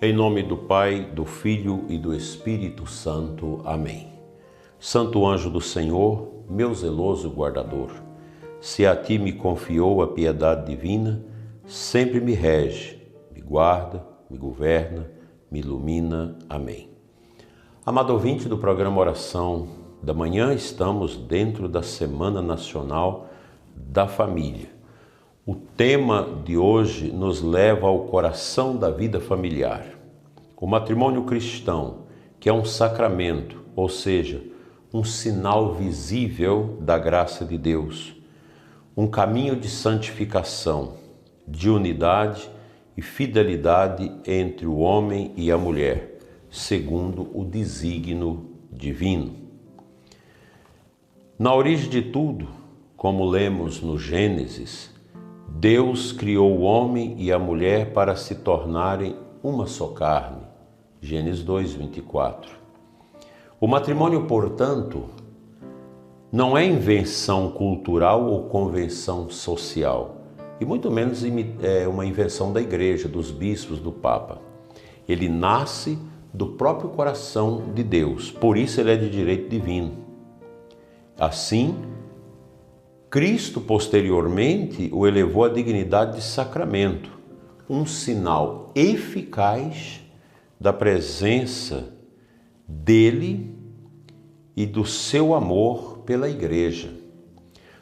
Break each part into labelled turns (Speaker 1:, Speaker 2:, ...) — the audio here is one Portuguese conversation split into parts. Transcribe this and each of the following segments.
Speaker 1: Em nome do Pai, do Filho e do Espírito Santo. Amém. Santo anjo do Senhor, meu zeloso guardador, se a ti me confiou a piedade divina, sempre me rege, me guarda, me governa, me ilumina. Amém. Amado ouvinte do programa Oração da Manhã, estamos dentro da Semana Nacional da Família. O tema de hoje nos leva ao coração da vida familiar. O matrimônio cristão, que é um sacramento, ou seja, um sinal visível da graça de Deus, um caminho de santificação, de unidade e fidelidade entre o homem e a mulher, segundo o desígnio divino. Na origem de tudo, como lemos no Gênesis, Deus criou o homem e a mulher para se tornarem uma só carne. Gênesis 2:24. O matrimônio, portanto, não é invenção cultural ou convenção social, e muito menos é uma invenção da igreja, dos bispos, do Papa. Ele nasce do próprio coração de Deus, por isso ele é de direito divino. Assim, Cristo, posteriormente, o elevou à dignidade de sacramento, um sinal eficaz da presença dele e do seu amor pela Igreja.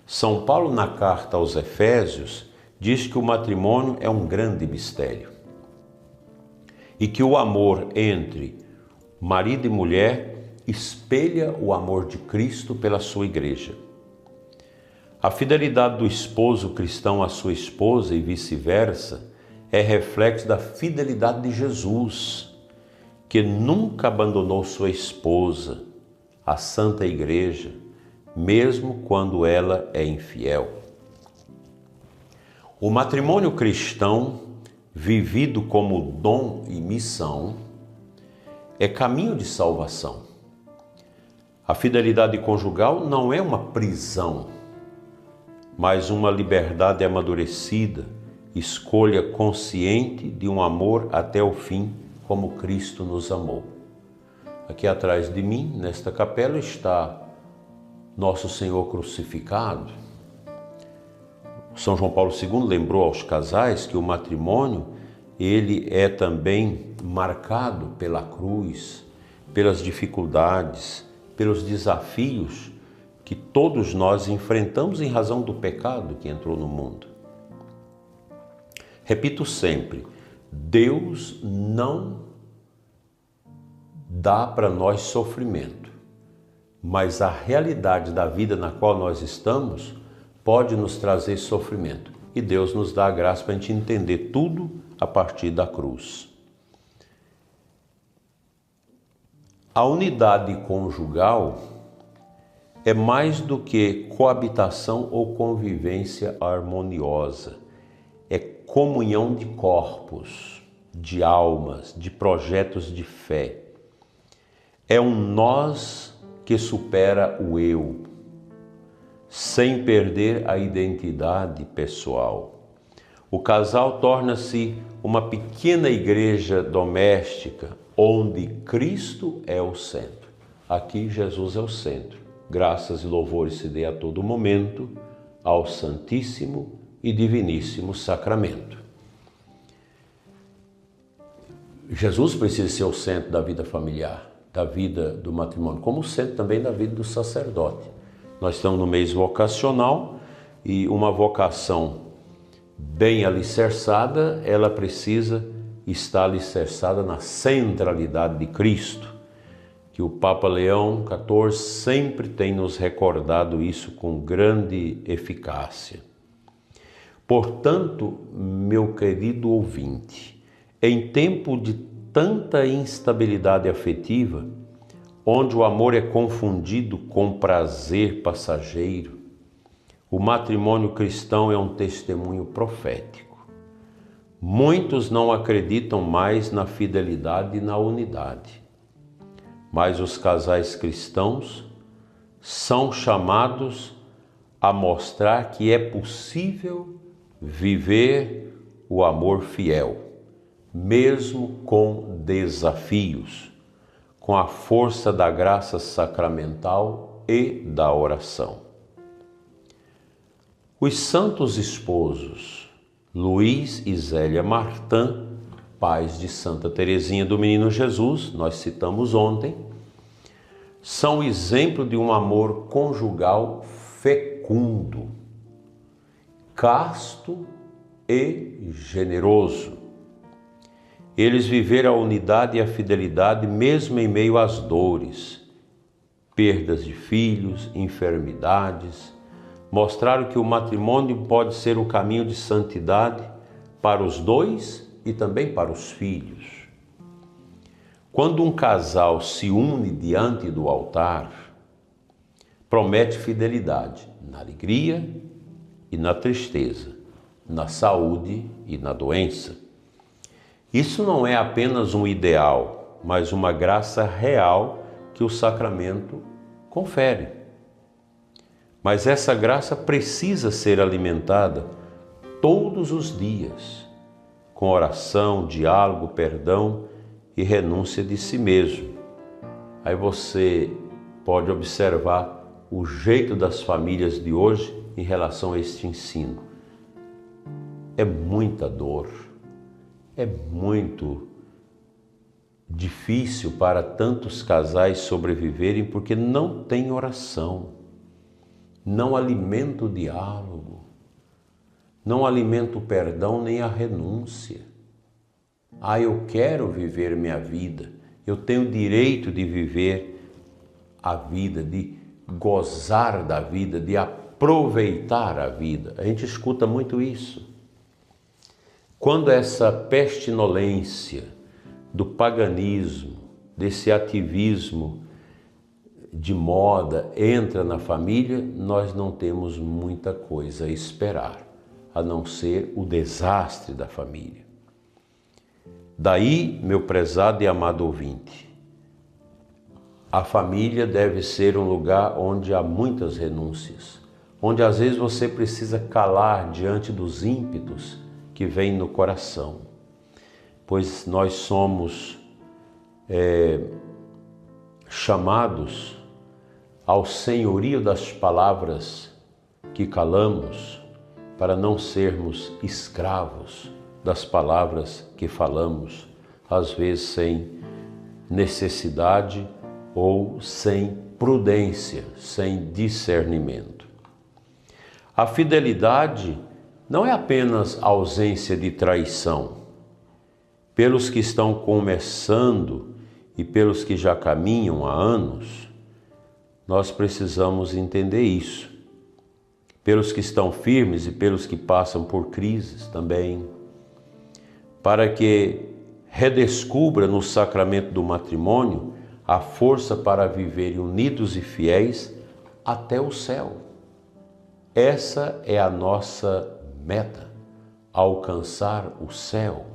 Speaker 1: São Paulo, na carta aos Efésios, diz que o matrimônio é um grande mistério e que o amor entre marido e mulher espelha o amor de Cristo pela sua Igreja. A fidelidade do esposo cristão à sua esposa e vice-versa é reflexo da fidelidade de Jesus, que nunca abandonou sua esposa, a Santa Igreja, mesmo quando ela é infiel. O matrimônio cristão, vivido como dom e missão, é caminho de salvação. A fidelidade conjugal não é uma prisão, mas uma liberdade amadurecida, escolha consciente de um amor até o fim, como Cristo nos amou. Aqui atrás de mim, nesta capela, está Nosso Senhor crucificado. São João Paulo II lembrou aos casais que o matrimônio, ele é também marcado pela cruz, pelas dificuldades, pelos desafios que todos nós enfrentamos em razão do pecado que entrou no mundo. Repito sempre, Deus não dá para nós sofrimento, mas a realidade da vida na qual nós estamos pode nos trazer sofrimento. E Deus nos dá a graça para a gente entender tudo a partir da cruz. A unidade conjugal é mais do que coabitação ou convivência harmoniosa. É comunhão de corpos, de almas, de projetos de fé. É um nós que supera o eu, sem perder a identidade pessoal. O casal torna-se uma pequena igreja doméstica, onde Cristo é o centro. Aqui Jesus é o centro. Graças e louvores se dê a todo momento ao Santíssimo e Diviníssimo Sacramento. Jesus precisa ser o centro da vida familiar, da vida do matrimônio, como o centro também da vida do sacerdote. Nós estamos no mês vocacional e uma vocação bem alicerçada, ela precisa estar alicerçada na centralidade de Cristo, que o Papa Leão XIV sempre tem nos recordado isso com grande eficácia. Portanto, meu querido ouvinte, em tempo de tanta instabilidade afetiva, onde o amor é confundido com prazer passageiro, o matrimônio cristão é um testemunho profético. Muitos não acreditam mais na fidelidade e na unidade, mas os casais cristãos são chamados a mostrar que é possível viver o amor fiel, mesmo com desafios, com a força da graça sacramental e da oração. Os santos esposos Luiz e Zélia Martin, pais de Santa Teresinha do Menino Jesus, nós citamos ontem, são exemplo de um amor conjugal fecundo, casto e generoso. Eles viveram a unidade e a fidelidade mesmo em meio às dores, perdas de filhos, enfermidades. Mostraram que o matrimônio pode ser o caminho de santidade para os dois e também para os filhos. Quando um casal se une diante do altar, promete fidelidade na alegria e na tristeza, na saúde e na doença. Isso não é apenas um ideal, mas uma graça real que o sacramento confere. Mas essa graça precisa ser alimentada todos os dias, com oração, diálogo, perdão e renúncia de si mesmo. Aí você pode observar o jeito das famílias de hoje em relação a este ensino. É muita dor, é muito difícil para tantos casais sobreviverem porque não tem oração, não alimenta o diálogo, não alimenta o perdão nem a renúncia. Eu quero viver minha vida, eu tenho o direito de viver a vida, de gozar da vida, de aproveitar a vida. A gente escuta muito isso. Quando essa pestilência do paganismo, desse ativismo de moda entra na família, nós não temos muita coisa a esperar, a não ser o desastre da família. Daí, meu prezado e amado ouvinte, a família deve ser um lugar onde há muitas renúncias, onde às vezes você precisa calar diante dos ímpetos que vêm no coração, pois nós somos chamados ao senhorio das palavras que calamos, para não sermos escravos das palavras que falamos, às vezes sem necessidade ou sem prudência, sem discernimento. A fidelidade não é apenas ausência de traição. Pelos que estão começando e pelos que já caminham há anos, nós precisamos entender isso. Pelos que estão firmes e pelos que passam por crises também, para que redescubra no sacramento do matrimônio a força para viverem unidos e fiéis até o céu. Essa é a nossa meta, alcançar o céu,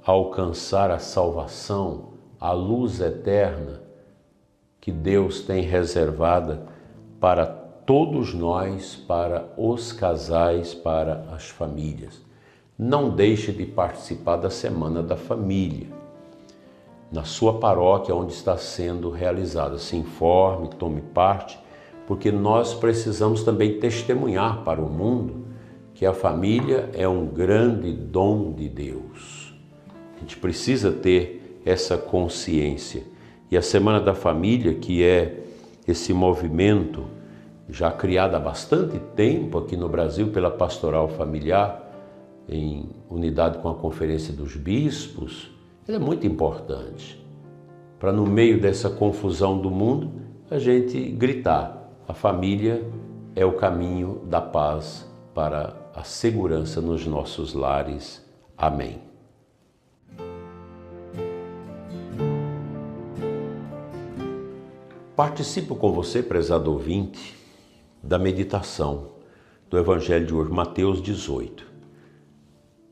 Speaker 1: alcançar a salvação, a luz eterna que Deus tem reservada para todos nós, para os casais, para as famílias. Não deixe de participar da Semana da Família, na sua paróquia onde está sendo realizada. Se informe, tome parte, porque nós precisamos também testemunhar para o mundo que a família é um grande dom de Deus. A gente precisa ter essa consciência. E a Semana da Família, que é esse movimento já criado há bastante tempo aqui no Brasil pela Pastoral Familiar, em unidade com a Conferência dos Bispos, ela é muito importante para, no meio dessa confusão do mundo, a gente gritar: a família é o caminho da paz para a segurança nos nossos lares. Amém. Participo com você, prezado ouvinte, da meditação do Evangelho de hoje, Mateus 18,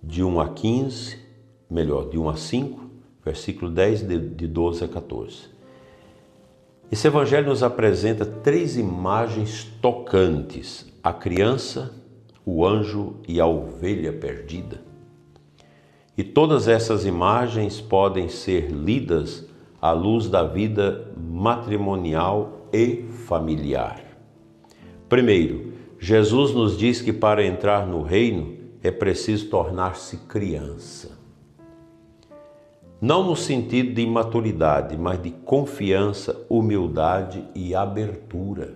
Speaker 1: de 1 a 15, de 1 a 5, versículo 10, de 12 a 14. Esse Evangelho nos apresenta 3 imagens tocantes: a criança, o anjo e a ovelha perdida. E todas essas imagens podem ser lidas à luz da vida matrimonial e familiar. Primeiro, Jesus nos diz que para entrar no reino é preciso tornar-se criança. Não no sentido de imaturidade, mas de confiança, humildade e abertura.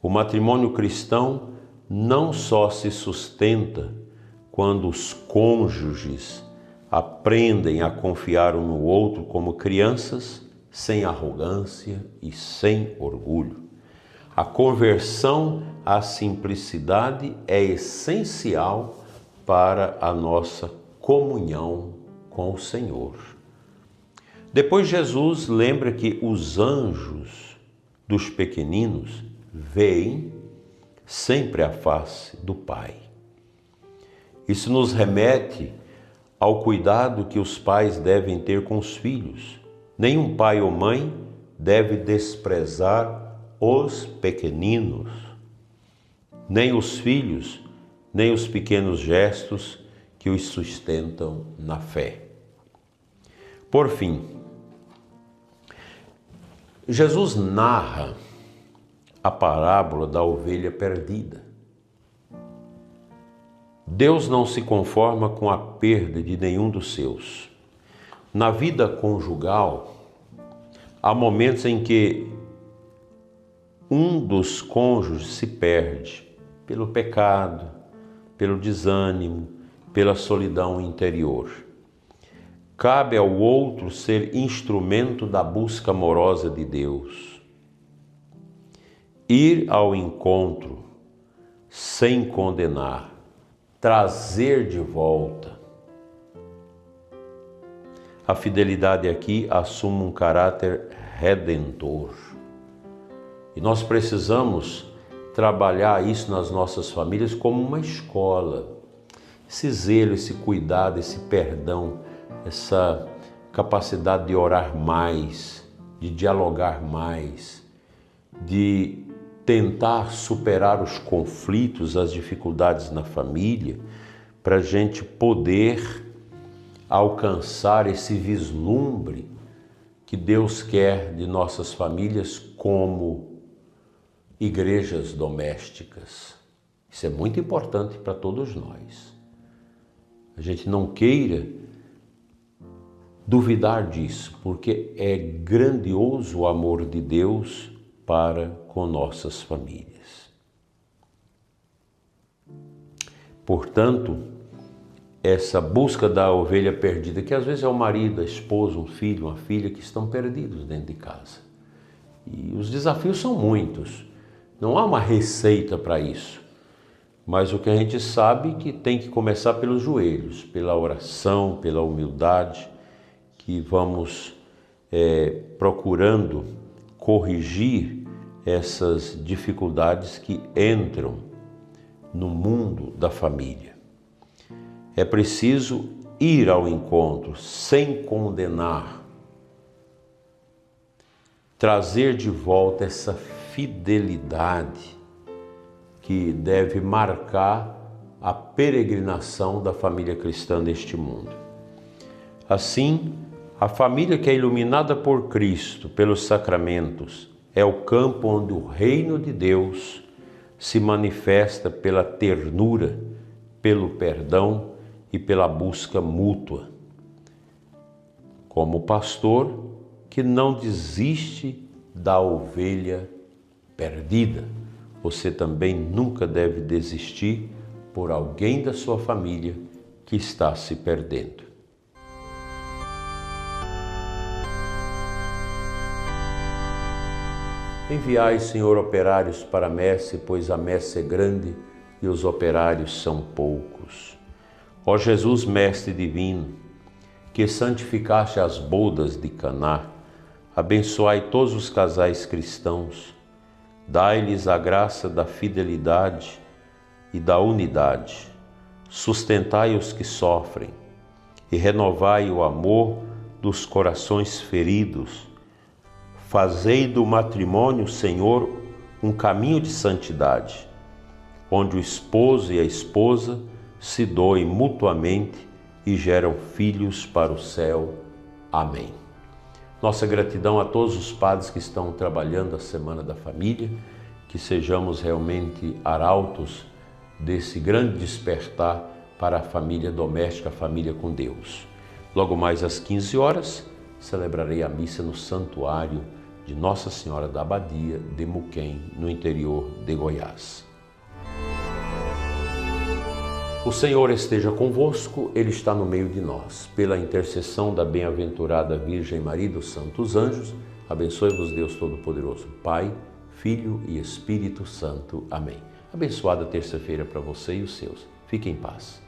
Speaker 1: O matrimônio cristão não só se sustenta quando os cônjuges aprendem a confiar um no outro como crianças, sem arrogância e sem orgulho. A conversão à simplicidade é essencial para a nossa comunhão com o Senhor. Depois Jesus lembra que os anjos dos pequeninos veem sempre a face do Pai. Isso nos remete ao cuidado que os pais devem ter com os filhos. Nenhum pai ou mãe deve desprezar os pequeninos, nem os filhos, nem os pequenos gestos que os sustentam na fé. Por fim, Jesus narra a parábola da ovelha perdida. Deus não se conforma com a perda de nenhum dos seus. Na vida conjugal, há momentos em que um dos cônjuges se perde pelo pecado, pelo desânimo, pela solidão interior. Cabe ao outro ser instrumento da busca amorosa de Deus. Ir ao encontro sem condenar, trazer de volta. A fidelidade aqui assume um caráter redentor. E nós precisamos trabalhar isso nas nossas famílias como uma escola. Esse zelo, esse cuidado, esse perdão, essa capacidade de orar mais, de dialogar mais, de tentar superar os conflitos, as dificuldades na família, para a gente poder alcançar esse vislumbre que Deus quer de nossas famílias como igrejas domésticas. Isso é muito importante para todos nós. A gente não queira duvidar disso, porque é grandioso o amor de Deus para com nossas famílias. Portanto, essa busca da ovelha perdida, que às vezes é o marido, a esposa, um filho, uma filha que estão perdidos dentro de casa. E os desafios são muitos. Não há uma receita para isso. Mas o que a gente sabe é que tem que começar pelos joelhos, pela oração, pela humildade, que vamos procurando corrigir essas dificuldades que entram no mundo da família. É preciso ir ao encontro sem condenar, trazer de volta essa fidelidade que deve marcar a peregrinação da família cristã neste mundo. Assim, a família que é iluminada por Cristo, pelos sacramentos, é o campo onde o reino de Deus se manifesta pela ternura, pelo perdão e pela busca mútua. Como pastor que não desiste da ovelha perdida, você também nunca deve desistir por alguém da sua família que está se perdendo. Enviai, Senhor, operários para a messe, pois a messe é grande e os operários são poucos. Ó Jesus, Mestre Divino, que santificaste as bodas de Caná, abençoai todos os casais cristãos, dai-lhes a graça da fidelidade e da unidade, sustentai os que sofrem e renovai o amor dos corações feridos. Fazei do matrimônio, Senhor, um caminho de santidade, onde o esposo e a esposa se doem mutuamente e geram filhos para o céu. Amém. Nossa gratidão a todos os padres que estão trabalhando a Semana da Família, que sejamos realmente arautos desse grande despertar para a família doméstica, a família com Deus. Logo mais às 15 horas, celebrarei a missa no Santuário de Nossa Senhora da Abadia de Muquem, no interior de Goiás. O Senhor esteja convosco, Ele está no meio de nós. Pela intercessão da bem-aventurada Virgem Maria e dos santos anjos, abençoe-vos Deus Todo-Poderoso, Pai, Filho e Espírito Santo. Amém. Abençoada terça-feira para você e os seus. Fique em paz.